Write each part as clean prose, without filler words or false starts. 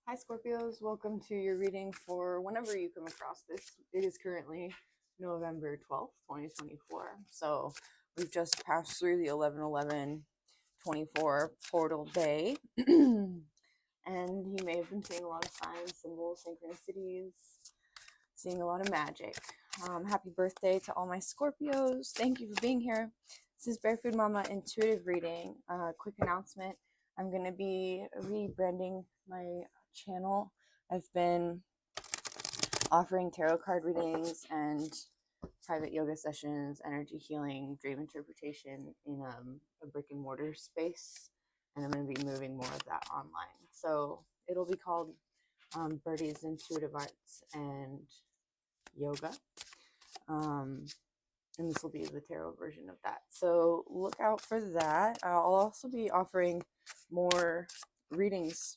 Hi Scorpios, welcome to your reading for whenever you come across this. It is currently November 12th, 2024. So we've just passed through the 11/11/24 portal day. And you may have been seeing a lot of signs, symbols, synchronicities, seeing a lot of magic. Happy birthday to all my Scorpios. Thank you for being here. This is Bear Food Mama Intuitive Reading. Quick announcement. I'm going to be rebranding my channel. I've been offering tarot card readings and private yoga sessions, energy healing, dream interpretation in a brick and mortar space, and I'm going to be moving more of that online. So it'll be called Birdie's Intuitive Arts and Yoga, and this will be the tarot version of that. So look out for that. I'll also be offering more readings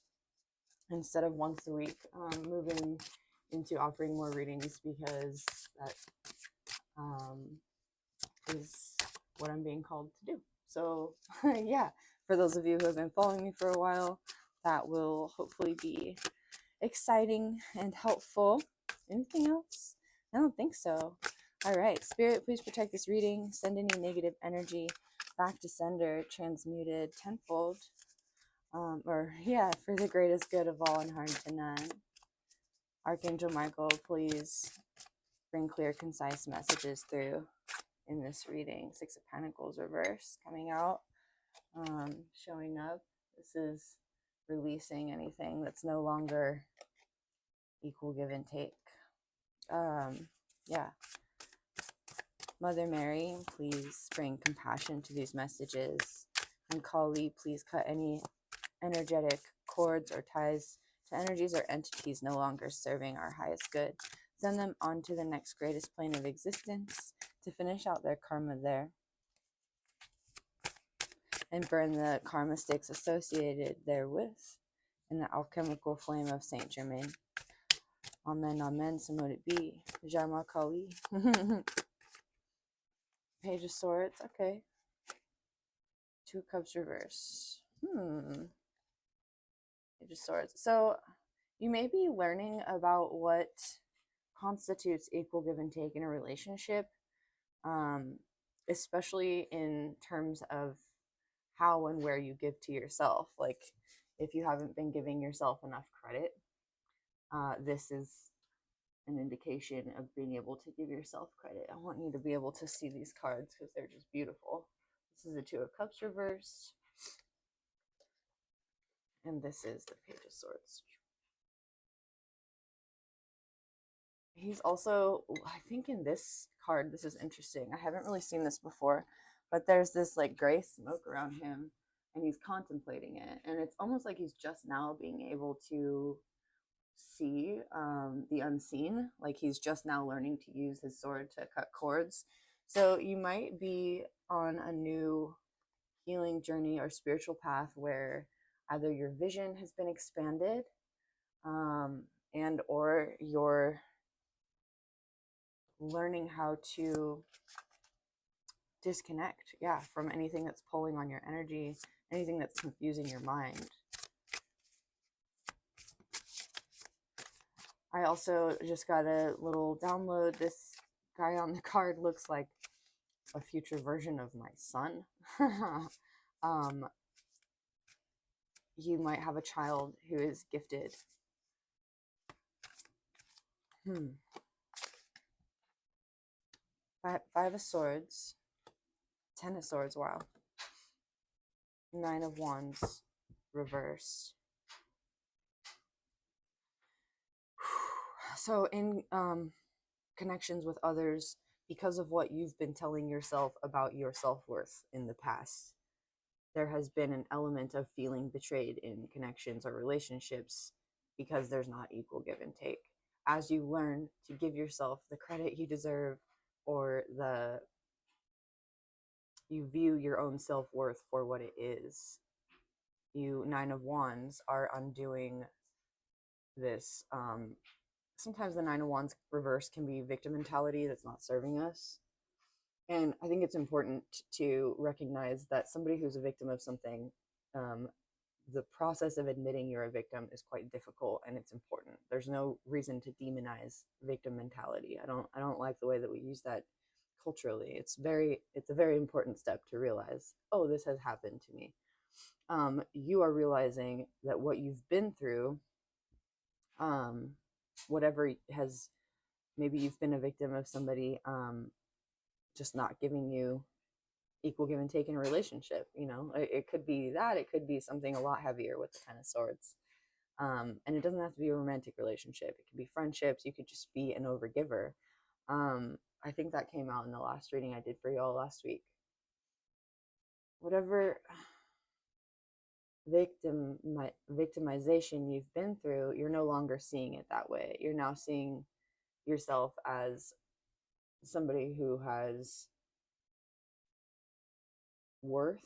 instead of once a week, moving into offering more readings because that is what I'm being called to do. So yeah, for those of you who have been following me for a while, that will hopefully be exciting and helpful. Anything else? I don't think so. All right, Spirit, please protect this reading. Send any negative energy back to sender, transmuted tenfold. For the greatest good of all and harm to none. Archangel Michael, please bring clear, concise messages through in this reading. Six of Pentacles reverse coming out, showing up. This is releasing anything that's no longer equal give and take. Mother Mary, please bring compassion to these messages. And Kali, please cut any energetic cords or ties to energies or entities no longer serving our highest good. Send them on to the next greatest plane of existence to finish out their karma there. And burn the karma sticks associated therewith in the alchemical flame of Saint Germain. Amen, amen, so mote it be. Jama Kali. Page of Swords, okay. Two of Cups reverse. Page of Swords. So you may be learning about what constitutes equal give and take in a relationship, especially in terms of how and where you give to yourself. Like if you haven't been giving yourself enough credit, this is an indication of being able to give yourself credit. I want you to be able to see these cards because they're just beautiful. This is the Two of Cups reversed, and this is the Page of Swords. He's also, I think in this card, this is interesting. I haven't really seen this before, but there's this like gray smoke around him and he's contemplating it. And it's almost like he's just now being able to see the unseen. Like he's just now learning to use his sword to cut cords. So you might be on a new healing journey or spiritual path where either your vision has been expanded and or you're learning how to disconnect from anything that's pulling on your energy, anything that's confusing your mind. I also just got a little download. This guy on the card looks like a future version of my son. You might have a child who is gifted. Five of Swords, 10 of Swords, wow. 9 of Wands, reversed. So in connections with others, because of what you've been telling yourself about your self-worth in the past, there has been an element of feeling betrayed in connections or relationships because there's not equal give and take. As you learn to give yourself the credit you deserve, or you view your own self-worth for what it is, you 9 of Wands are undoing this. Sometimes the 9 of Wands reverse can be victim mentality that's not serving us. And I think it's important to recognize that somebody who's a victim of something, the process of admitting you're a victim is quite difficult, and it's important. There's no reason to demonize victim mentality. I don't like the way that we use that culturally. It's a very important step to realize, oh, this has happened to me. You are realizing that what you've been through, um, whatever has, maybe you've been a victim of somebody just not giving you equal give and take in a relationship. It could be that, it could be something a lot heavier with the 10 of Swords. And it doesn't have to be a romantic relationship. It could be friendships. You could just be an overgiver. I think that came out in the last reading I did for y'all last week. Whatever victimization you've been through, you're no longer seeing it that way. You're now seeing yourself as somebody who has worth,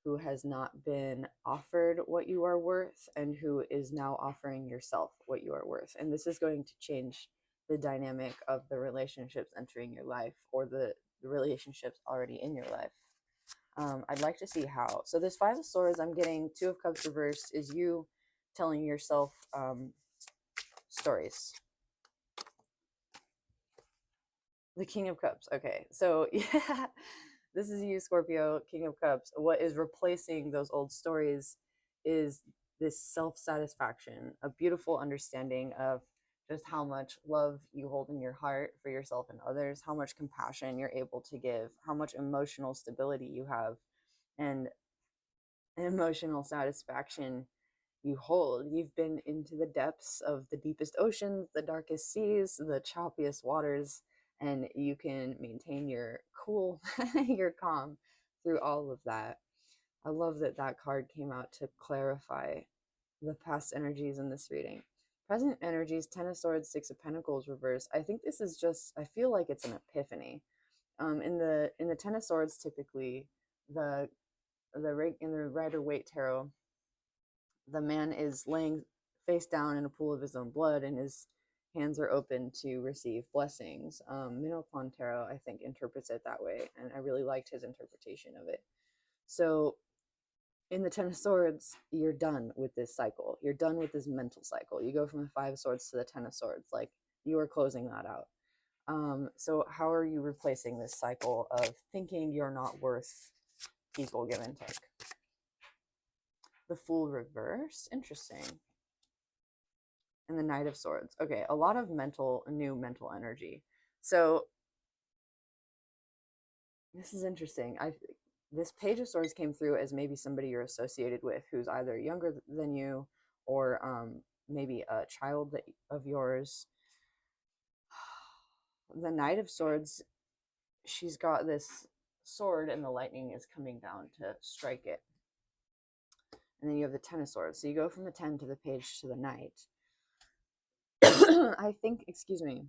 who has not been offered what you are worth, and who is now offering yourself what you are worth. And this is going to change the dynamic of the relationships entering your life, or the relationships already in your life. I'd like to see how. So this 5 of Swords, I'm getting 2 of Cups reversed, is you telling yourself stories. The King of Cups. Okay, so yeah, this is you, Scorpio, King of Cups. What is replacing those old stories is this self-satisfaction, a beautiful understanding of just how much love you hold in your heart for yourself and others, how much compassion you're able to give, how much emotional stability you have, and emotional satisfaction you hold. You've been into the depths of the deepest oceans, the darkest seas, the choppiest waters, and you can maintain your cool, your calm through all of that. I love that that card came out to clarify the past energies in this reading. Present energies, 10 of Swords, 6 of Pentacles reverse. I think this is just, I feel like it's an epiphany. In the 10 of Swords, typically the in the Rider-Waite tarot, the man is laying face down in a pool of his own blood, and his hands are open to receive blessings. Minopon Tarot, I think, interprets it that way, and I really liked his interpretation of it. So in the 10 of Swords, you're done with this cycle. You're done with this mental cycle. You go from the 5 of Swords to the 10 of Swords. Like, you are closing that out. So how are you replacing this cycle of thinking you're not worth equal give and take? The Fool reversed. Interesting. And the Knight of Swords. Okay, a lot of new mental energy. So this is interesting. This Page of Swords came through as maybe somebody you're associated with who's either younger than you, or maybe a child of yours. The Knight of Swords, she's got this sword, and the lightning is coming down to strike it. And then you have the 10 of Swords. So you go from the 10 to the Page to the Knight. I think, excuse me,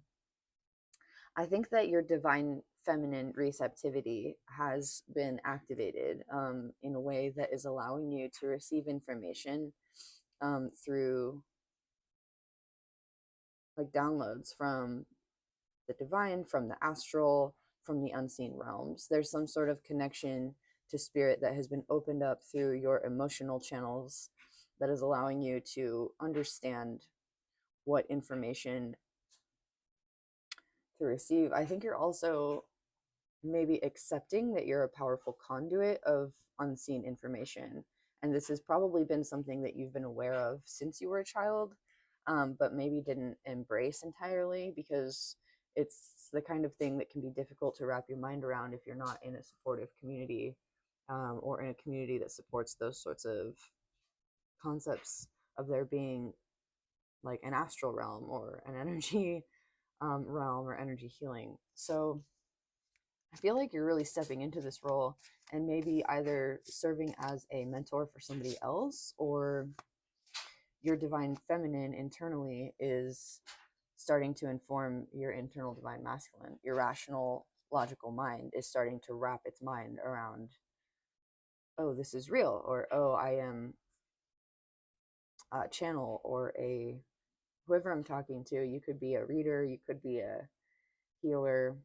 I think that your divine feminine receptivity has been activated in a way that is allowing you to receive information through like downloads from the divine, from the astral, from the unseen realms. There's some sort of connection to spirit that has been opened up through your emotional channels that is allowing you to understand what information to receive. I think you're also maybe accepting that you're a powerful conduit of unseen information. And this has probably been something that you've been aware of since you were a child, but maybe didn't embrace entirely, because it's the kind of thing that can be difficult to wrap your mind around if you're not in a supportive community, or in a community that supports those sorts of concepts of there being like an astral realm or an energy realm or energy healing. So I feel like you're really stepping into this role and maybe either serving as a mentor for somebody else, or your divine feminine internally is starting to inform your internal divine masculine. Your rational, logical mind is starting to wrap its mind around, oh, this is real, or oh, I am a channel, or a whoever I'm talking to. You could be a reader, you could be a healer,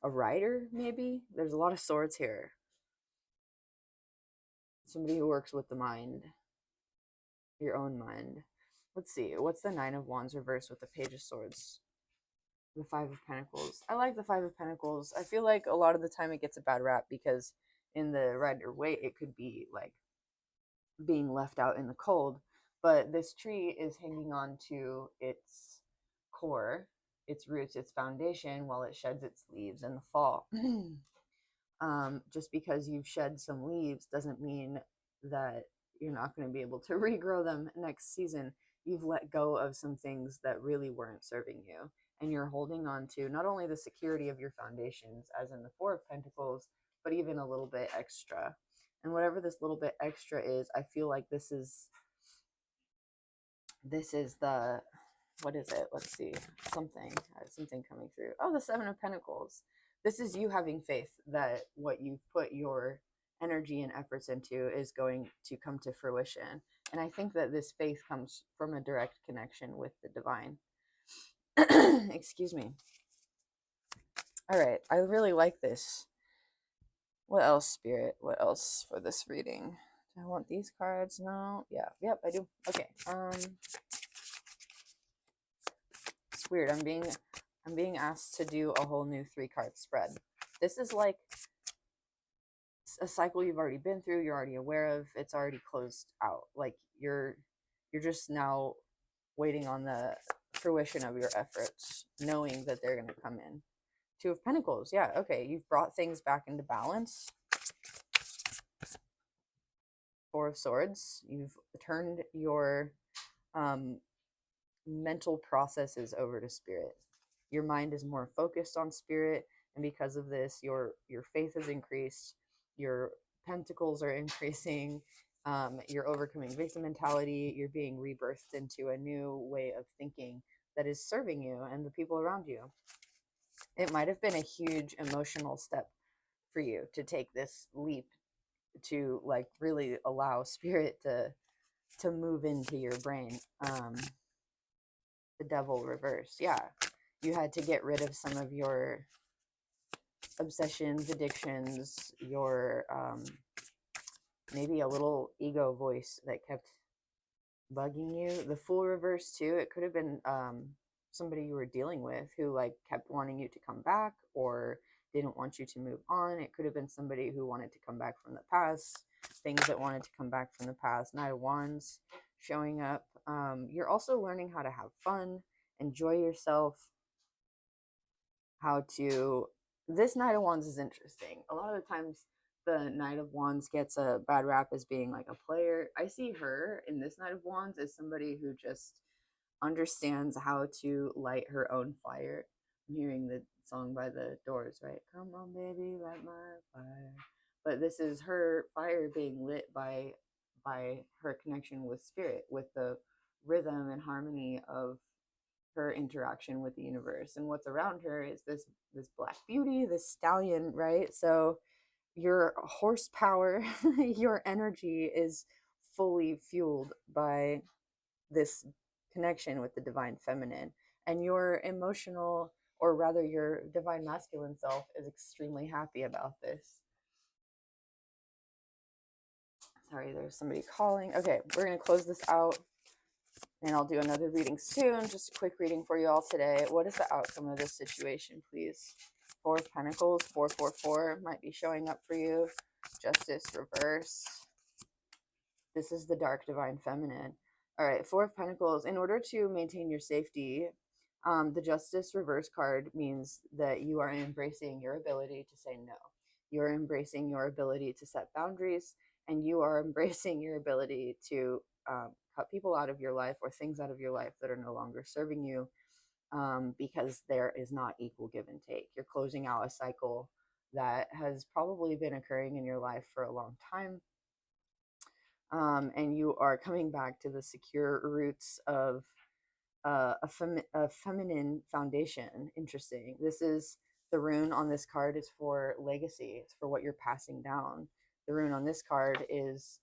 a writer, maybe. There's a lot of swords here. somebody who works with the mind, your own mind. Let's see, what's the Nine of Wands reversed with the Page of Swords? The Five of Pentacles. I like the Five of Pentacles. I feel like a lot of the time it gets a bad rap because in the Rider Waite, it could be like being left out in the cold. But this tree is hanging on to its core, its roots, its foundation while it sheds its leaves in the fall. Just because you've shed some leaves doesn't mean that you're not going to be able to regrow them next season. You've let go of some things that really weren't serving you, and you're holding on to not only the security of your foundations, as in the Four of Pentacles, but even a little bit extra. And whatever this little bit extra is, I feel like this is the, what is it? Let's see. Something coming through. Oh, the Seven of Pentacles. This is you having faith that what you've put your energy and efforts into is going to come to fruition. And I think that this faith comes from a direct connection with the divine. Excuse me. All right. I really like this. What else, Spirit? What else for this reading? Do I want these cards? No. Yeah. Yep, I do. Okay. It's weird. I'm being asked to do a whole new 3-card spread. This is like a cycle you've already been through, you're already aware of, it's already closed out. Like you're just now waiting on the fruition of your efforts, knowing that they're going to come in. Two of Pentacles. Yeah, okay. You've brought things back into balance. Four of Swords. You've turned your mental processes over to spirit. Your mind is more focused on spirit, and because of this, your faith has increased, your pentacles are increasing, you're overcoming victim mentality, you're being rebirthed into a new way of thinking that is serving you and the people around you. It might have been a huge emotional step for you to take this leap to like really allow spirit to move into your brain. The Devil reverse. Yeah, you had to get rid of some of your obsessions, addictions, your maybe a little ego voice that kept bugging you. The Fool reverse too. It could have been somebody you were dealing with who like kept wanting you to come back or didn't want you to move on. It could have been somebody who wanted to come back from the past, things that wanted to come back from the past. Knight of Wands showing up. You're also learning how to have fun, enjoy yourself, how to, this Knight of Wands is interesting. A lot of the times the Knight of Wands gets a bad rap as being like a player. I see her in this Knight of Wands as somebody who just understands how to light her own fire. I'm hearing the song by the Doors, right? Come on, baby, light my fire. But this is her fire being lit by her connection with spirit, with the rhythm and harmony of her interaction with the universe. And what's around her is this black beauty, this stallion, right? So your horsepower, your energy is fully fueled by this connection with the divine feminine, and your emotional, or rather your divine masculine self, is extremely happy about this. Sorry, there's somebody calling. Okay, we're going to close this out and I'll do another reading soon. Just a quick reading for you all today. What is the outcome of this situation, please? Four of Pentacles, 444 might be showing up for you. Justice reverse. This is the dark divine feminine. All right, Four of Pentacles. In order to maintain your safety, the Justice reverse card means that you are embracing your ability to say no. You're embracing your ability to set boundaries, and you are embracing your ability to cut people out of your life or things out of your life that are no longer serving you, because there is not equal give and take. You're closing out a cycle that has probably been occurring in your life for a long time. And you are coming back to the secure roots of a feminine foundation. Interesting. This is the rune on this card is for legacy. It's for what you're passing down. The rune on this card is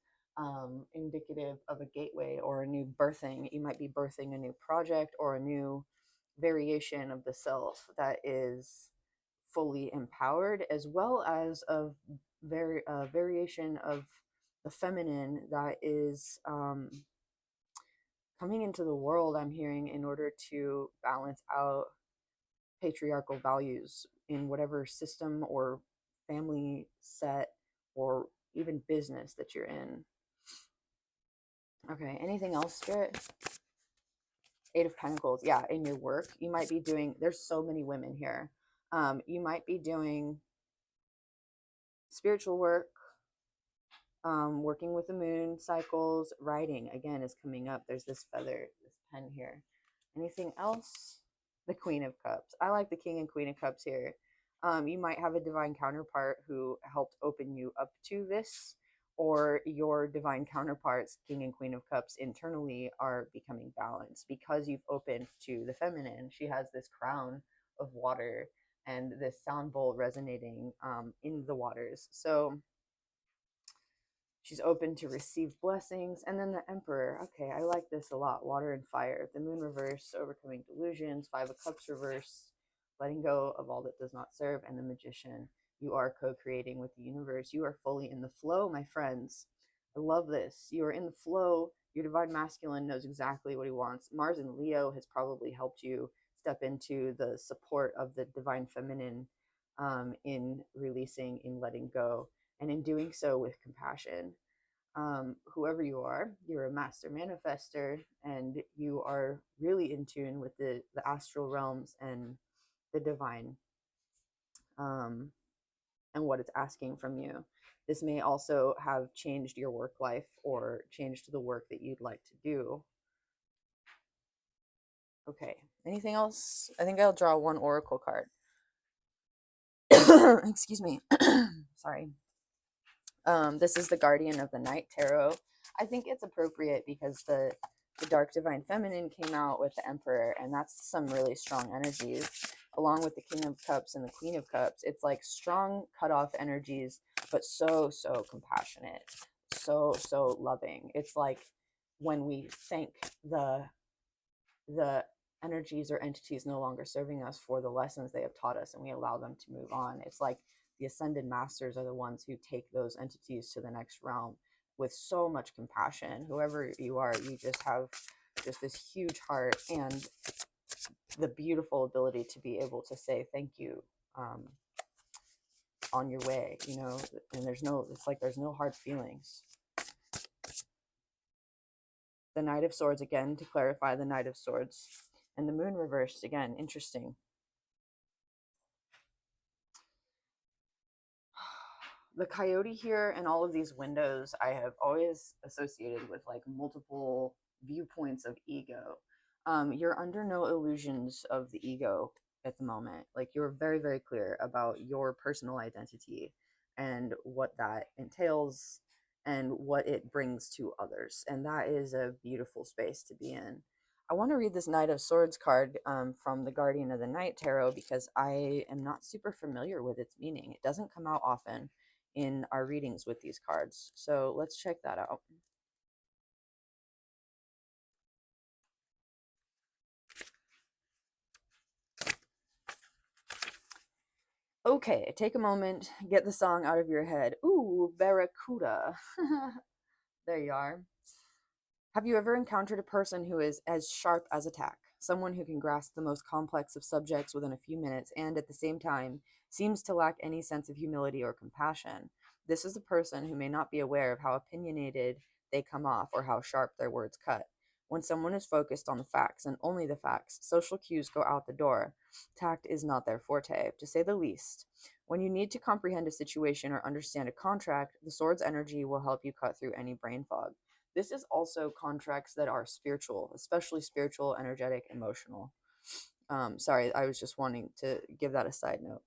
indicative of a gateway or a new birthing. You might be birthing a new project or a new variation of the self that is fully empowered, as well as a variation of the feminine that is coming into the world, I'm hearing, in order to balance out patriarchal values in whatever system or family set or even business that you're in. Okay, anything else, Spirit? Eight of Pentacles. Yeah, in your work, you might be doing, there's so many women here. You might be doing spiritual work, working with the moon cycles, writing again is coming up. There's this feather, this pen here. Anything else? The Queen of Cups. I like the King and Queen of Cups here. You might have a divine counterpart who helped open you up to this, or your divine counterparts, King and Queen of Cups, internally are becoming balanced because you've opened to the feminine. She has this crown of water and this sound bowl resonating in the waters. So she's open to receive blessings. And then the Emperor. Okay, I like this a lot. Water and fire. The Moon reverse, overcoming delusions. Five of Cups reverse, letting go of all that does not serve. And the Magician. You are co-creating with the universe. You are fully in the flow, my friends. I love this. You are in the flow. Your divine masculine knows exactly what he wants. Mars and Leo has probably helped you step into the support of the divine feminine, in releasing, in letting go, and in doing so with compassion. Whoever you are, you're a master manifester, and you are really in tune with the astral realms and the divine, and what it's asking from you. This may also have changed your work life or changed the work that you'd like to do. Okay, anything else? I think I'll draw one oracle card. Excuse me. Sorry. This is the Guardian of the Night Tarot. I think it's appropriate because the Dark Divine Feminine came out with the Emperor, and that's some really strong energies, along with the King of Cups and the Queen of Cups. It's like strong cut-off energies, but so, so compassionate, so, so loving. It's like when we thank the energies or entities no longer serving us for the lessons they have taught us, and we allow them to move on. It's like the ascended masters are the ones who take those entities to the next realm with so much compassion. Whoever you are, you just have just this huge heart and the beautiful ability to be able to say thank you, on your way, and it's like there's no hard feelings. The Knight of Swords, again, to clarify, the Knight of Swords. And the Moon reversed, again, interesting. The coyote here and all of these windows I have always associated with like multiple viewpoints of ego. You're under no illusions of the ego at the moment. Like, you're very, very clear about your personal identity and what that entails and what it brings to others. And that is a beautiful space to be in. I want to read this Knight of Swords card, from the Guardian of the Night Tarot, because I am not super familiar with its meaning. It doesn't come out often in our readings with these cards. So let's check that out. Okay, take a moment, get the song out of your head. Ooh, Barracuda. There you are. Have you ever encountered a person who is as sharp as a tack? Someone who can grasp the most complex of subjects within a few minutes and at the same time seems to lack any sense of humility or compassion. This is a person who may not be aware of how opinionated they come off or how sharp their words cut. When someone is focused on the facts and only the facts, social cues go out the door. Tact is not their forte, to say the least. When you need to comprehend a situation or understand a contract, the sword's energy will help you cut through any brain fog. This is also contracts that are spiritual, especially spiritual, energetic, emotional. Sorry, I was just wanting to give that a side note.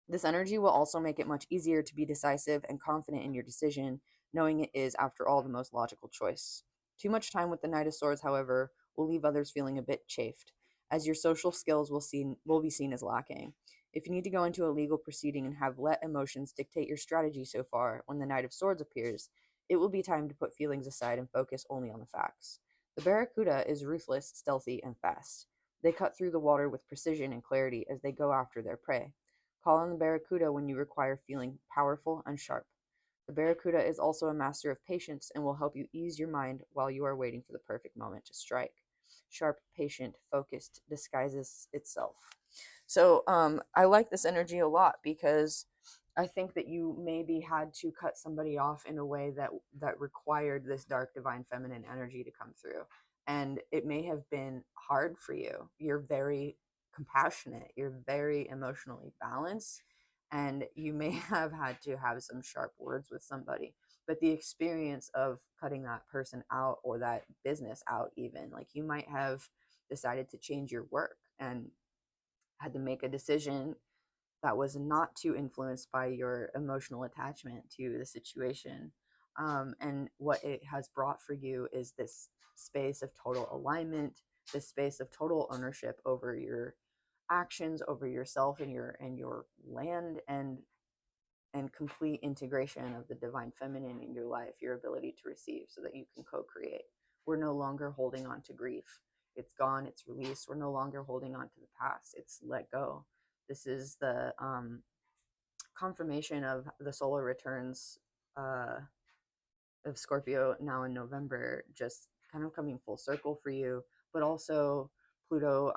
This energy will also make it much easier to be decisive and confident in your decision, knowing it is, after all, the most logical choice. Too much time with the Knight of Swords, however, will leave others feeling a bit chafed, as your social skills will be seen as lacking. If you need to go into a legal proceeding and have let emotions dictate your strategy so far, when the Knight of Swords appears, it will be time to put feelings aside and focus only on the facts. The Barracuda is ruthless, stealthy, and fast. They cut through the water with precision and clarity as they go after their prey. Call on the Barracuda when you require feeling powerful and sharp. The Barracuda is also a master of patience and will help you ease your mind while you are waiting for the perfect moment to strike. Sharp, patient, focused disguises itself. So I like this energy a lot because I think that you maybe had to cut somebody off in a way that required this dark divine feminine energy to come through. And it may have been hard for you. You're very compassionate, you're very emotionally balanced, and you may have had to have some sharp words with somebody. But the experience of cutting that person out or that business out, even like you might have decided to change your work and had to make a decision that was not too influenced by your emotional attachment to the situation. And what it has brought for you is this space of total alignment, this space of total ownership over your actions, over yourself and your land, and complete integration of the divine feminine in your life, your ability to receive so that you can co-create. We're no longer holding on to grief. It's gone, it's released. We're no longer holding on to the past. It's let go. This is the confirmation of the solar returns uh, of Scorpio now in November, just kind of coming full circle for you. But also, Pluto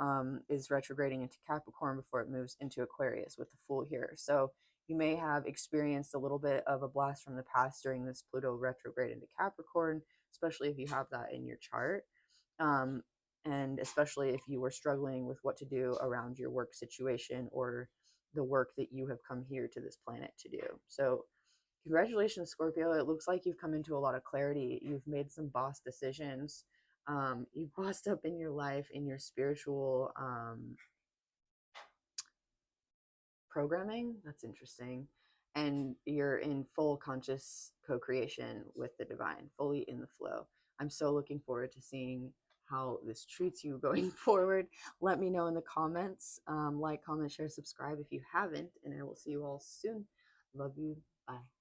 is retrograding into Capricorn before it moves into Aquarius with the full here. So you may have experienced a little bit of a blast from the past during this Pluto retrograde into Capricorn, especially if you have that in your chart. Um, and especially if you were struggling with what to do around your work situation or the work that you have come here to this planet to do. So congratulations, Scorpio. It looks like you've come into a lot of clarity. You've made some boss decisions. You've bossed up in your life, in your spiritual programming. That's interesting. And you're in full conscious co creation with the divine, fully in the flow. I'm so looking forward to seeing how this treats you going forward. Let me know in the comments. Like, comment, share, subscribe if you haven't, and I will see you all soon. Love you. Bye.